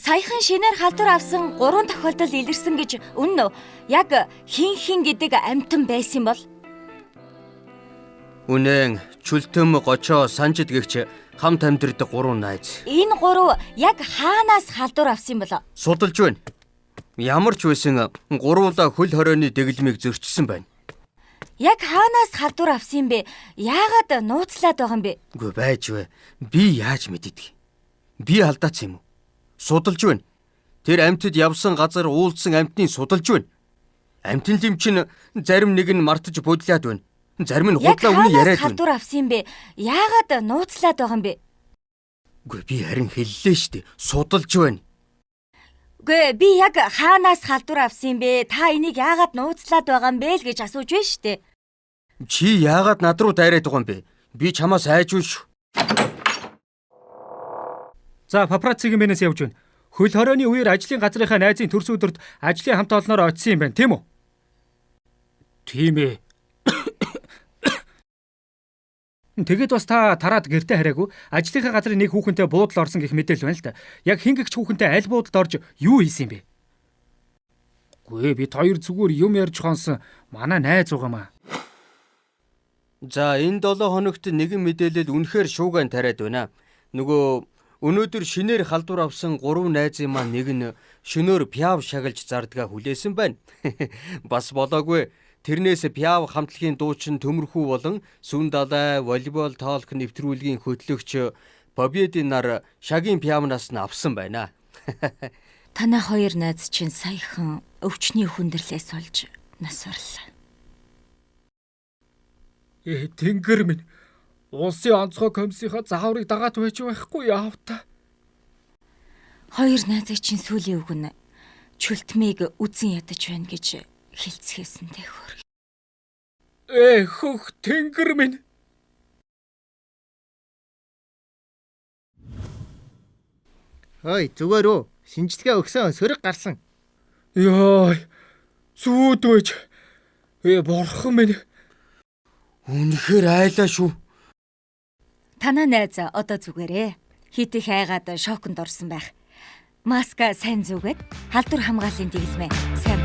Саяхан шинээр халдвар авсан 3 тохиолдол илэрсэн гэж үнэн үү? Яг хин гэдэг амьтан байсан бол? Үнэн, чүлтэм, гочоо, санжид гэгч хамт амьдардаг 3 найз. Энэ 3 яг хаанаас халдвар авсан бол? Судалж байна. Ямар ч байсан 3-удаа хөл хорионы дэглэмийг зөрчсөн байна. Яг хаанаас халдвар авсан бэ? Яагаад нууцлаад байгаа юм бэ? Үгүй байж вэ. Би яаж мэддэг? Би алдаацсан юм уу? Судалж байна. Тэр амьтад явсан газар уулзсан амьтныг судалж байна. Амьтан лим чинь зарим нэг нь мартаж бодлоод байна. Зарим нь худлаа үнэ яриад байна. Халдвар авсан юм бэ? Яагаад нууцлаад байгаа юм бэ? Үгүй би харин хэллээ шүү дээ. Судалж байна. Үгүй би яг хаанаас халдвар авсан юм бэ? Та энийг яагаад нууцлаад байгаа юм бэ л гэж асууж байна шүү дээ. Чи яагаад над руу дайраад байгаа юм бэ? Би чамаас айжгүй шүү. За, папараццигийн бэнээс явж байна. Хөл хорионы үеэр ажлын газрынхаа найзын төрс өдөрт ажлын хамт олноор очсон юм байна, тийм үү? Тийм ээ. Тэгэд бас та тараад гэртээ хараагүй. Ажлынхаа газрын нэг хүүхэнтэй буудал орсон гэх мэдээлэл байна л да. Яг хин гэгч хүүхэнтэй аль буудалд орж юу хийсэн юм бэ? Гүй бид хоёр зүгээр юм ярьж хонсон. Манай найз угаамаа. За, энэ 7 хоногт нэгэн мэдээлэл үнэхээр шууган тариад байна. Нөгөө өнөөдөр шинээр халдвар авсан 3 найзын маань нэг нь шөнөөр пиав шагалж зардгаа хүлээсэн байна. Бас болоогүй. Тэрнээс пиав хамтлагийн дуучин Төмөрхүү болон Сүн далай волейбол тоолох нэвтрүүлгийн хөтлөгч Победийн нар шагийн пиавнаас нь авсан байна. Танай 2 найз чинь саяхан өвчний хүндрэлээс олж нас орлоо. Тэнгэр минь. Улсын онцгой комиссийнхаа зааврыг дагаад байж байхгүй яав та. 2 найзын чинь сүүлийн үг нь чүлтмийг үзэн ядаж байна гэж хэлцгээсэнтэй хөрг. Хөх тэнгэр минь. Ой, зүгээр үү? Шинжилгээ өгсөн сөрөг гарсан. Яа. Зүудвэж. Бурхан минь. Үнэхээр айлаа шүү. Танай найз одоо зүгээрээ. Хит их айгаад шоконд орсон байх. Маска сайн зүгээд халдвар хамгааллын дэглэмээ сайн